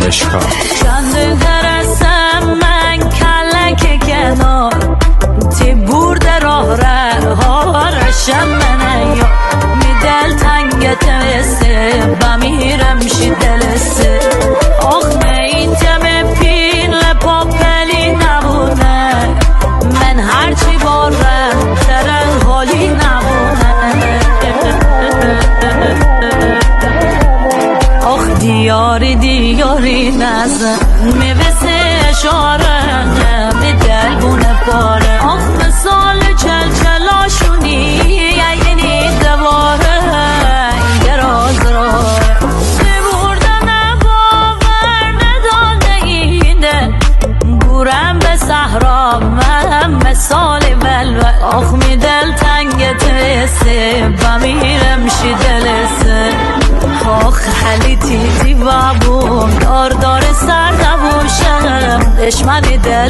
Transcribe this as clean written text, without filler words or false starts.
عشقا چند درستم من کلک کنار تی برده راه ها رشم منه یا می دل تنگت وسته بمیرم شی دلسته آخ نه این تم پین لپاپلی نبونه من هرچی بارم ترن حالی نبونه آخ دیاری نزن میوسه اشاره می دل بونه پاره آخ مثال چلچلاشونی یعنی دواره این دراز راه ببردن باور ندانه اینه بورم به صحرا من مثال بلوه آخ می دل تنگت وسه بمیرم شی دلسه آخ حلی تیزی بابون دار سر نبوشم دشمنی دل